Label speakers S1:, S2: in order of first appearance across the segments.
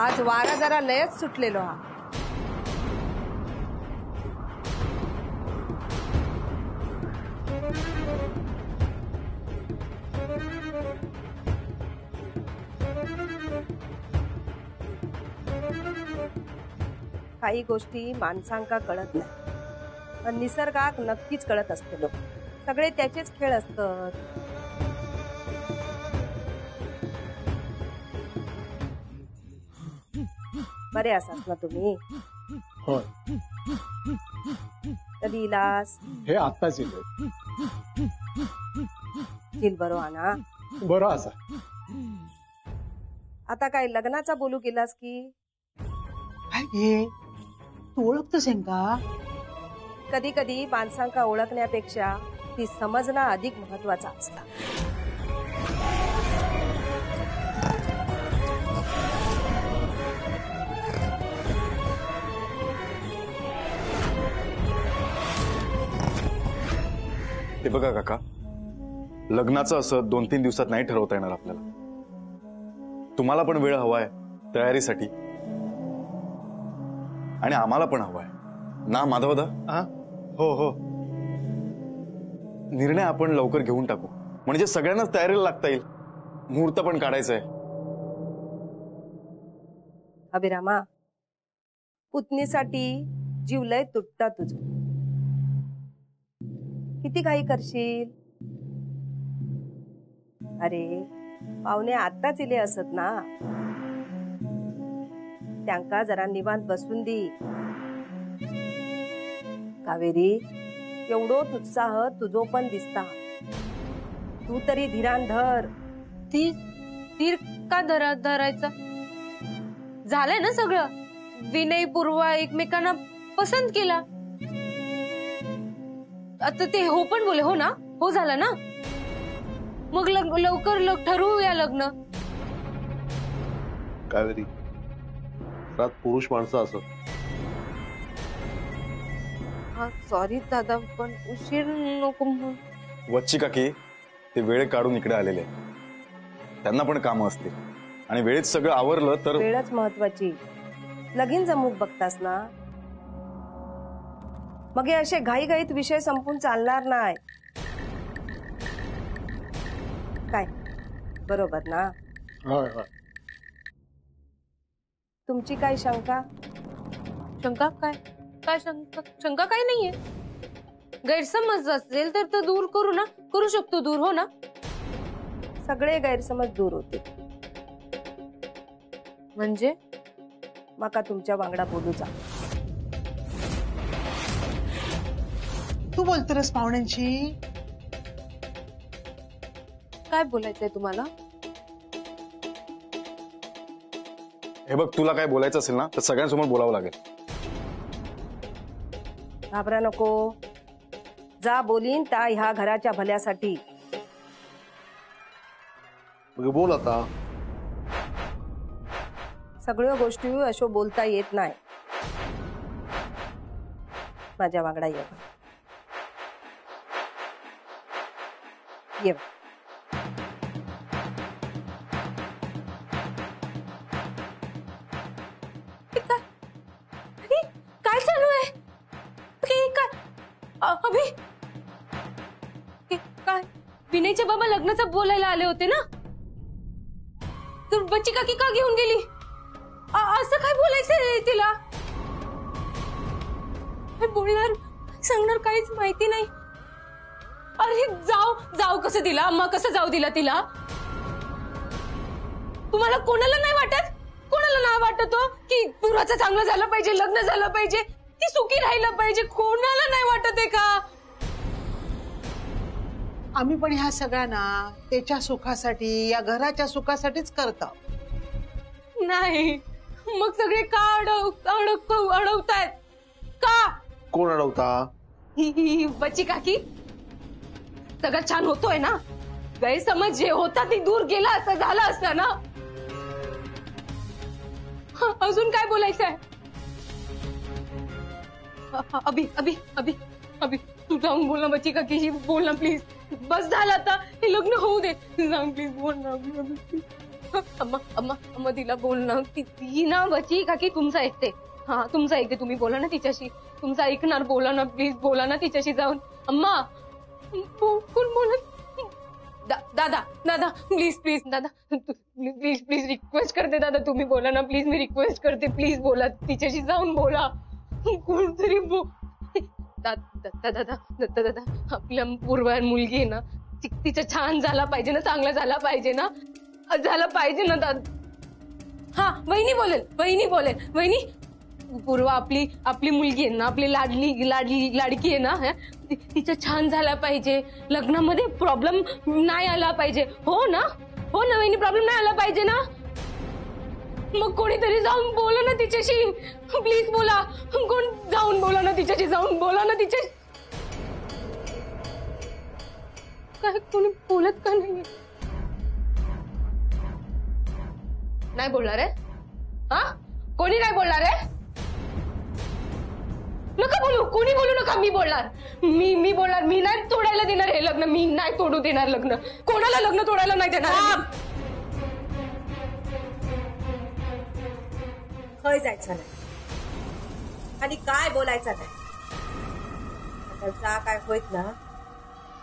S1: आज वारा जरा लयच सुटलेलो हा. काही गोष्टी माणसांका कळत नाही पण निसर्गाक नक्कीच कळत असते. लोक सगळे त्याचेच खेळ असतात. बरे असास ना तुम्ही?
S2: होय.
S1: कधी इलास?
S2: हे आत्ताच येईल.
S1: जिल बरो आना.
S2: बरं असा.
S1: आता काय लग्नाचा बोलू केलास की?
S3: हे तू ओळखतोस का?
S1: कधी कधी माणसांका ओळखण्यापेक्षा ती समजणं अधिक महत्वाचा असता.
S4: हे बघा काका, लग्नाचं असं 2-3 दिवसात नाही ठरवता येणार आपल्याला. तुम्हाला पण वेळ हवाय तयारीसाठी आणि आम्हाला पण हवाय ना माधवदा?
S2: हो हो.
S4: निर्णय आपण लवकर घेऊन टाकू म्हणजे सगळ्यांनाच तयारीला लागता येईल. मुहूर्त पण काढायचंय.
S1: अभिरामा, पुतणीसाठी जीव लय तुटता तुझ. किती काही करशील? अरे पाहुणे आत्ताच इले असत ना, त्यांका जरा निवांत बसून दी. कावेरी, एवढोच उत्साह तुझो पण दिसता. तू तरी धीरान धर.
S5: धीर का धरायचा? झालंय ना सगळं. विनय पूर्वा एकमेकांना पसंत केला. आता ते हो पण बोले. हो ना? हो झालं ना? मग लवकर ठरवूया लग्न.
S6: कावेरी, रात पुरुष माणसं असत.
S5: सॉरी दादा, पण उशीर नको.
S4: वच्ची काकी ते वेळ काढून इकडे आलेले. त्यांना पण काम असते आणि वेळेत सगळं आवरलं तर.
S1: वेळच महत्वाची. लगीन जमूक बघतास ना, मग हे असे घाईघाईत विषय संपून चालणार नाही. काय बरोबर ना?
S2: होय होय.
S1: तुमची काय शंका?
S5: शंका काय? काय शंका काय नाहीये. गैरसमज असेल तर दूर करू शकतो दूर. हो ना?
S1: सगळे गैरसमज दूर होते.
S5: म्हणजे
S1: माका तुमच्या वांगडा बोलू जा.
S3: तू बोलतोस पाहुण्यांशी?
S5: काय बोलायचंय तुम्हाला?
S4: हे बघ, तुला काय बोलायचं असेल ना तर सगळ्यांसमोर बोलावं लागेल.
S1: घाबरा नको. जा बोलीन ता ह्या घराच्या भल्यासाठी.
S6: बोल आता.
S1: सगळ्या गोष्टी अशो बोलता येत नाही. माझ्या वांगडा ये. ये.
S5: काय चालू आहे? अभि, काय विनयचे बाबा लग्नाचं बोलायला आले होते ना, तर बच्ची काकी का घेऊन गेली? असं काय बोलायचं तिला? बोलणार सांगणार काहीच माहिती नाही. अरे जाऊ कसं दिला? अम्मा कसं जाऊ दिला तिला? तुम्हाला कोणाला नाही वाटत? कोणाला नाही वाटत हो की पुराचं चांगलं झालं पाहिजे, लग्न झालं पाहिजे, ती सुखी राहिलं पाहिजे? कोणाला नाही वाटत आहे का?
S3: आम्ही पण ह्या सगळ्यांना त्याच्या सुखासाठी, या घराच्या सुखासाठीच करतो.
S5: नाही मग सगळे का अडवतायत का?
S6: कोण अडवता?
S5: ही बच्ची काकी. सगळं छान होतोय ना. गैरसमज जे होता ती दूर गेला असं झालं असतं ना. अजून काय बोलायचंय? अभि तू जाऊन बोल ना बच्ची काकीशी. बोल ना प्लीज. बस झालं आता, हे लग्न होऊ दे. सांग प्लीज, बोल ना. अम्मा अम्मा अम्मा तिला बोल ना. ती ना बची काकी तुमचं ऐकते. हा तुमचं ऐकते, तुम्ही बोला ना तिच्याशी. तुमचं ऐकणार, बोला ना प्लीज, बोला ना तिच्याशी जाऊन. अम्मा कोण बोलत? दादा दादा प्लीज प्लीज दादा, प्लीज प्लीज रिक्वेस्ट करते दादा, तुम्ही बोला ना प्लीज, मी रिक्वेस्ट करते, प्लीज बोला तिच्याशी जाऊन बोला. कोणतरी दादा दादा दादा, आपल्या पूर्व मुलगी आहे ना, तिचं छान झाला पाहिजे ना, चांगला झाला पाहिजे ना, झाला पाहिजे ना दादा. हा वहिनी बोलेल. वहिनी पूर्व आपली मुलगी आहे ना, आपली लाडकी आहे ना, तिचं छान झाला पाहिजे, लग्नामध्ये प्रॉब्लेम नाही आला पाहिजे. हो ना वहिनी, प्रॉब्लेम नाही आला पाहिजे ना. मग कोणीतरी जाऊन बोला ना तिच्याशी, प्लीज बोला. कोण जाऊन बोला ना तिच्याशी, जाऊन बोला ना तिच्याशी. काय कोणी बोलत का नाही बोलणार आहे? हा कोणी नाही बोलणार आहे? नका बोलू, कोणी बोलू नका. मी बोलणार, मी बोलणार. मी नाही तोडायला देणार हे लग्न, मी नाही तोडू देणार लग्न. कोणाला लग्न तोडायला नाही देणार.
S1: खय जायचं नाही आणि काय बोलायचं नाही. आता जा काय होईत ना,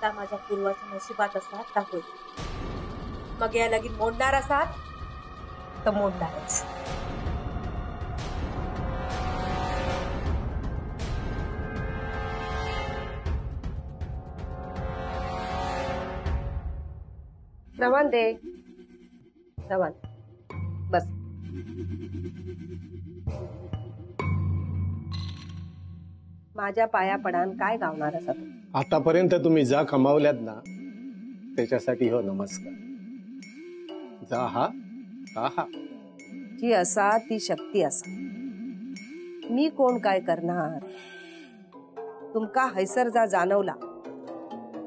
S1: त्या माझ्या पूर्वाच्या नशिबात असतात त्या होईत. मग या लगीन मोडणार असात तर मोडणारच. रवान दे, रवान बस. माझ्या पाया पडान काय गावणार असा तू?
S2: आतापर्यंत तुम्ही जा कमावल्यात ना, त्याच्यासाठी हो नमस्कार. जा हा हा.
S1: जी असा ती शक्ती असा. मी कोण काय करणार? तुमका हैसर जा जाणवला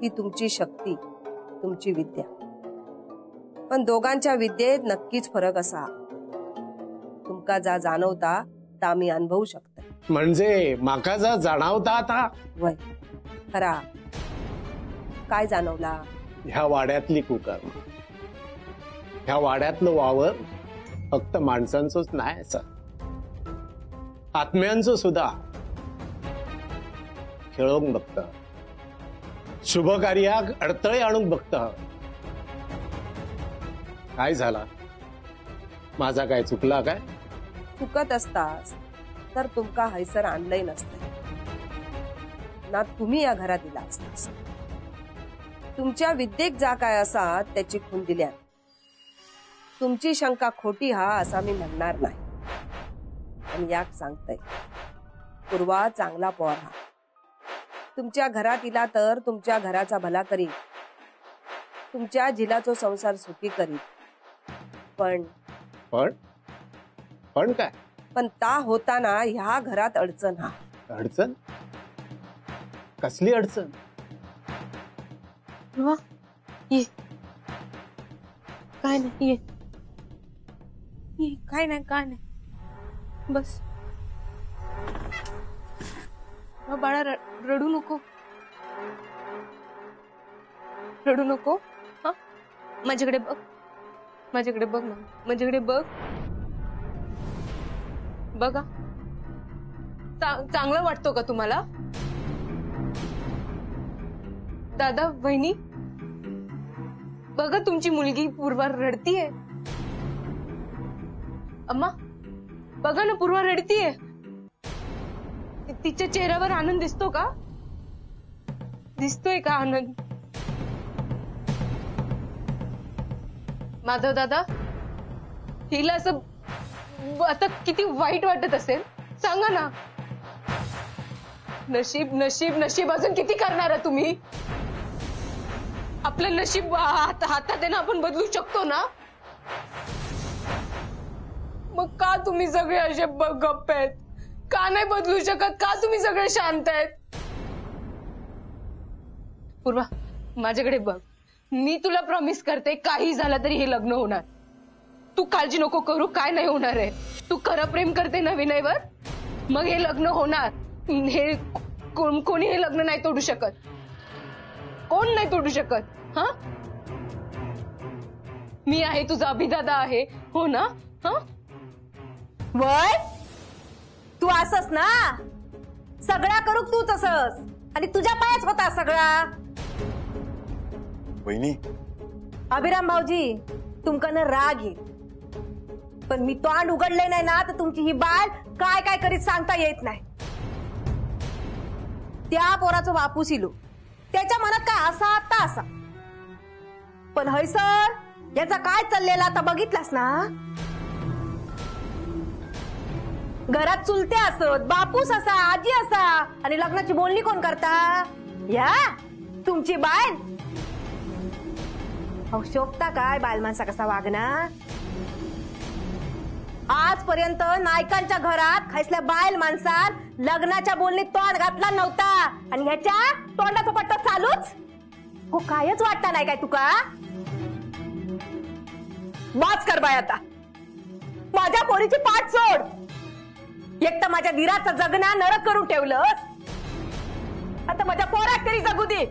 S1: ती तुमची शक्ती, तुमची विद्या. पण दोघांच्या विद्येत नक्कीच फरक असा. तुमका जा जाणवता ता मी अनुभवू शकते.
S2: म्हणजे माका जा जाणवता आता?
S1: वय खरा काय जाणवला?
S2: ह्या वाड्यातली कुकर, ह्या वाड्यातलं वावर फक्त माणसांचंच नाही असं, आत्म्यांचं सुद्धा खेळून बघत, शुभ कार्याक अडथळे आणून बघत. काय झाला? माझा काय चुकला काय?
S1: चुकत असतास तर तुमका हैसर आणलंय नसते ना, तुम्ही या घरात दिला असतास. तुमच्या विद्येक जा काय असा त्याची खून दिल्या. तुमची शंका खोटी हा असा मी म्हणणार नाही. आणि याक सांगतय, पूर्वा चांगला पोर हा. तुमच्या घरात इला तर तुमच्या घराचा भला करी, तुमच्या झिलाचो संसार सुखी करी. पण
S2: पण पण काय?
S1: पण ता होताना ह्या घरात अडचण हा.
S2: अडचण? कसली अडचण?
S5: ये काय नाही, ये काय नाही बस. बाळा रडू नको, रडू नको. हा माझ्याकडे बघ, माझ्याकडे बघ ना, माझ्याकडे बघ. बघा चांगलं वाटतो का तुम्हाला? दादा वहिनी बघा, तुमची मुलगी पूर्वा रडतीये. अम्मा बघा ना, पूर्वा रडतीये. तिच्या चेहऱ्यावर आनंद दिसतो का? दिसतोय का आनंद? माधव दादा, हिला असं आता किती वाईट वाटत असेल सांगा ना. नशीब नशीब नशीब अजून किती करणार आहे तुम्ही? आपलं नशीब हातात आहे ना, आपण बदलू शकतो ना. मग का तुम्ही सगळे असे गप्प आहेत? का नाही बदलू शकत? का तुम्ही सगळे शांत आहेत? पूर्वा माझ्याकडे बघ, मी तुला प्रॉमिस करते, काही झालं तरी हे लग्न होणार. तू काळजी नको करू, काय नाही होणार आहे. तू खरं प्रेम करते ना विनयवर, मग हे लग्न होणार. हे कोणी हे लग्न नाही तोडू शकत. कोण नाही तोडू शकत. हा, मी आहे, तुझा अभिदादा आहे, हो ना? हा,
S1: वय तू असस ना, सगळा करू तूच असस आणि तुझ्या पायाच होता सगळा.
S4: वहिनी,
S1: अभिराम भाऊजी, तुमकन राग येईल, पण मी तोंड उघडले नाही ना तर तुमची ही बाळ काय काय करीत सांगता येत नाही. त्या पोराचं बापू सिलो, त्याच्या मनात काय असा तसा, पण हैसर याचा काय चाललेला आता बघितलास ना. घरात चुलते असत, बापूस असा, आजी असा, आणि लग्नाची बोलणी कोण करता? या तुमची बाळ. अहो शोभता काय बाल माणसा कसा वागणार? आजपर्यंत नायकांच्या घरात खैसल्या बायल माणसात लग्नाच्या बोलणीत तोंड घातला नव्हता, आणि ह्याच्या तोंडाचा पट्टा चालूच हो. कायच वाटता नाही काय तुका? वाच कर बाय आता, माझ्या पोरीची पाठ सोड. एक तर माझ्या धीराचं जगना नरक करून ठेवलंस, आता माझ्या पोरात तरी जगू दे.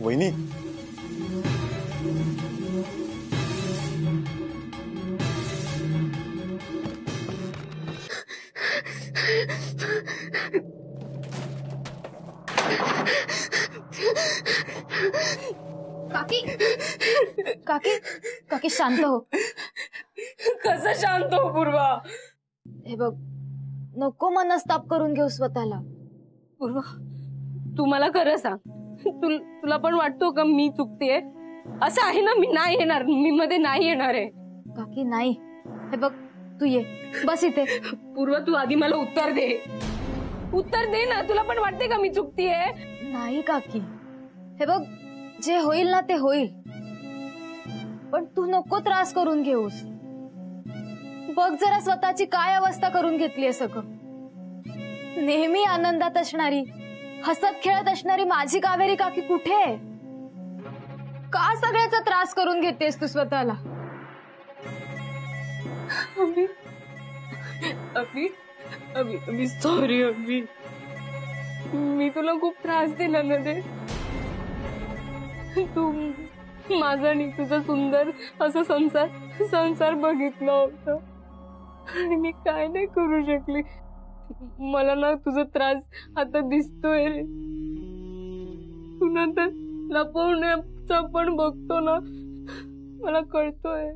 S4: वहिनी,
S5: काकी काकी काकी शांत हो.
S1: कसं शांत हो पूर्वा?
S5: हे बघ, नको मनस्ताप करून घेऊ स्वतःला.
S7: पूर्वा, तू मला खरं सांग, तुला पण वाटतो का मी चुकतेय? असं आहे ना, मी नाही येणार, मी मध्ये नाही येणार आहे.
S5: काकी नाही, हे बघ तू ये, बस इथे.
S7: पूर्वा, तू आधी मला उत्तर दे, उत्तर दे ना. तुला पण वाटते का मी चुकतेय?
S5: नाही काकी, हे बघ जे होईल ना ते होईल, पण तू नको त्रास करून घेऊस. बघ जरा स्वतःची काय अवस्था करून घेतली आहे सगळं. नेहमी आनंदात असणारी, हसत खेळत असणारी माझी कावेरी काकी कुठे आहे? का सगळ्याचा त्रास करून घेतेस तू स्वतःला?
S7: अभी अभी अभी अभी सॉरी अभी, मी तुला खूप त्रास दिला ना ते. तू माझा आणि तुझा सुंदर असा संसार बघितला होता, आणि मी काय नाही करू शकली. मला ना तुझा त्रास आता दिसतोय. तू नंतर लपवण्याचा पण बघतो ना, मला कळतोय.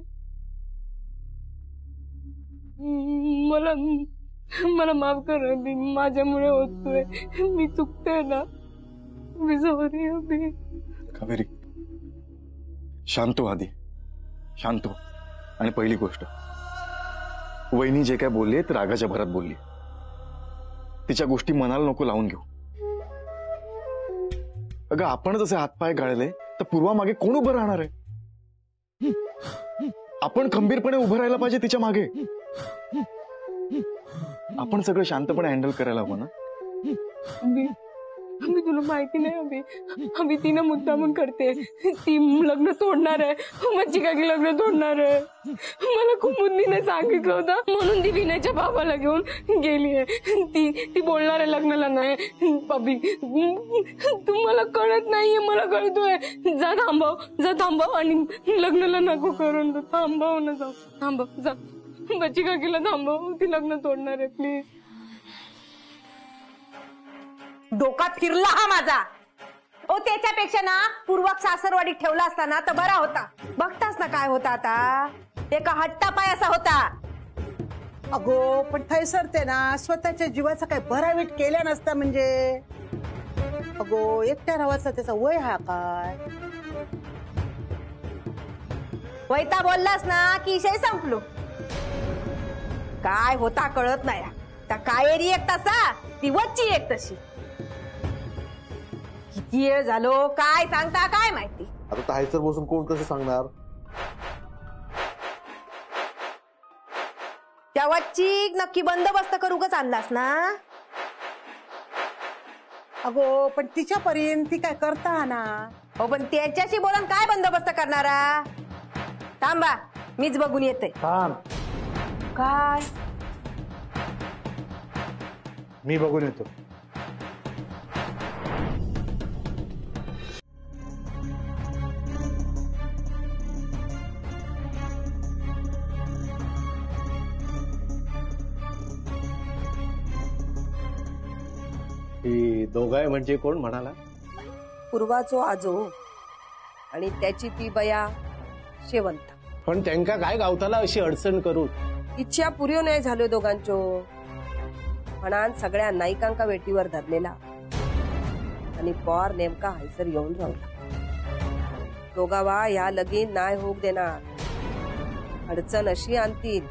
S7: मला माफ कर अभी, माझ्यामुळे होतोय, मी चुकते ना. मी सॉरी अभी.
S4: कावेरी, शांत हो आधी, शांत हो. आणि पहिली गोष्ट, वहिनी जे काय बोलली ते रागाच्या भरात बोलली. तिच्या गोष्टी मनाला नको लावून घेऊ. अगं आपणच असे हातपाय गाळले तर पूर्वा मागे कोण उभं राहणार आहे? आपण खंबीरपणे उभं राहायला पाहिजे तिच्या मागे. आपण सगळं शांतपणे हँडल करायला हवं ना.
S7: अभी तुला माहिती नाही अभी, अभी ती ना मुद्दामून करते. ती लग्न तोडणार आहे, माझी काकी लग्न तोडणार आहे. मला खूप मुद्दीने सांगितलं होतं, म्हणून ती विनयच्या बाबाला घेऊन गेली आहे. ती बोलणार आहे लग्नाला नाही. अभी तुम्हाला कळत नाहीये, मला कळतोय. जा थांबव आणि लग्नाला नको करून. थांबव ना, थांबव, जा बच्ची काकीला थांबव, ती लग्न तोडणार आहे प्लीज.
S1: डोका फिरला हा माझा. ओ त्याच्यापेक्षा ना पूर्वक सासरवाडीत ठेवला असताना तर बरा होता. बघतास ना काय होता आता, एका हट्टापाय असा होता.
S3: अगो पण थैसर ते ना स्वतःच्या जीवाचा काय भरावीट केल्या नसता म्हणजे. अगो एकट्या रावाचा त्याचा वय हा काय?
S1: वैता बोललास ना की विषय संपलो. काय होता कळत नाही. त्या कावेरी एक तसा, ती वच्ची एक तशी. किती वेळ झालो, काय सांगता काय माहिती.
S6: आता ताईसर बसून कोण कसं सांगणार?
S1: त्या वच्ची नक्की बंदोबस्त करूकच आणलास ना.
S3: अगो पण तिच्यापर्यंत ती काय करता ना.
S1: हो पण त्याच्याशी बोलून काय बंदोबस्त करणारा? थांबा, मीच बघून येते. काय
S8: मी बघून येतो.
S2: ही दोघाय म्हणजे कोण म्हणाला?
S1: पूर्वाचो आजो आणि त्याची ती बया शेवंत.
S2: पण त्यांका काय गावताला अशी अडचण करू?
S1: इच्छा पुऱ्यो नाही झालो दोघांचो म्हणान सगळ्या नायिकांका वेटीवर धरलेला आणि पॉर नेमका हैसर येऊन राहिला. दोघावा ह्या लगीन नाय होऊक देणार. अडचण अशी आणतील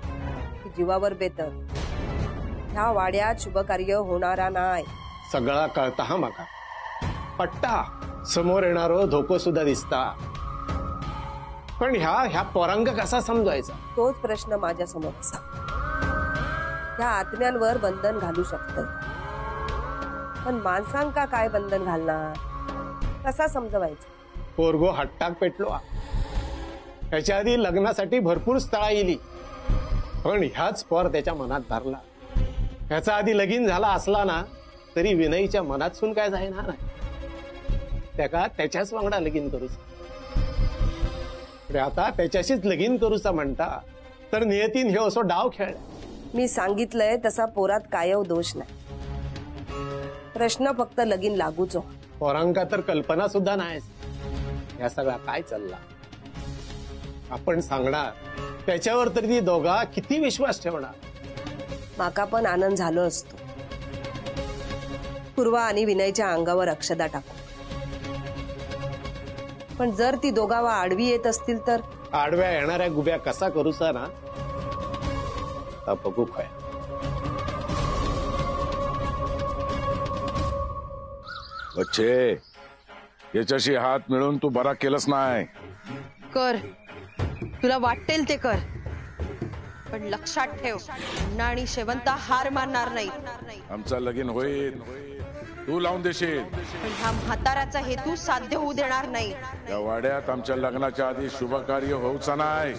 S1: की जीवावर बेतत. ह्या वाड्यात शुभकार्य होणारा नाय.
S2: सगळा कळता हा माका पट्टा. समोर येणारो धोको सुद्धा दिसता. पण ह्या पोरांक कसा समजवायचा?
S1: तोच प्रश्न माझ्या समोर असा. ह्या आत्म्यांवर बंधन घालू शकत पण माणसांका काय बंधन घालणार? कसा समजवायचा?
S2: पोरगो हट्टाक पेटलो. ह्याच्या आधी लग्नासाठी भरपूर स्थळा येली पण ह्याच पोर त्याच्या मनात धरला. ह्याचा आधी लगीन झाला असला ना तरी विनयच्या मनात सुन काय जायना नाही. त्याका त्याच्याच वांगडा लगीन करूचा. आता त्याच्याशीच लगीन करूचा म्हणता तर नियतीन हे असो डाव खेळला.
S1: मी सांगितलंय तसा पोरात कायव दोष नाही. प्रश्न फक्त लगीन लागूचो.
S2: पोरांका तर कल्पना सुद्धा नाही या सगळा काय चालला. आपण सांगणार त्याच्यावर तरी ती दोघा किती विश्वास ठेवणार?
S1: माका पण आनंद झालो असतो पूर्वा आणि विनयच्या अंगावर अक्षदा टाकू. पण जर ती दोघावा आडवी येत असतील तर?
S2: आडव्या येणाऱ्या गुब्या कसा करूचा ना बघू काय.
S8: बच्चे याच्याशी हात मिळवून तू बरा केलंच नाही.
S9: कर तुला वाटेल ते कर पण लक्षात ठेव अण्णा आणि शेवंता हार मानणार नाही.
S8: आमचं लगीन होईल तू लावून देशील
S9: पण ह्या म्हाताराचा हेतू साध्य होऊ देणार नाही.
S8: या वाड्यात आमच्या लग्नाच्या आधी शुभकार्य होऊचा नाही.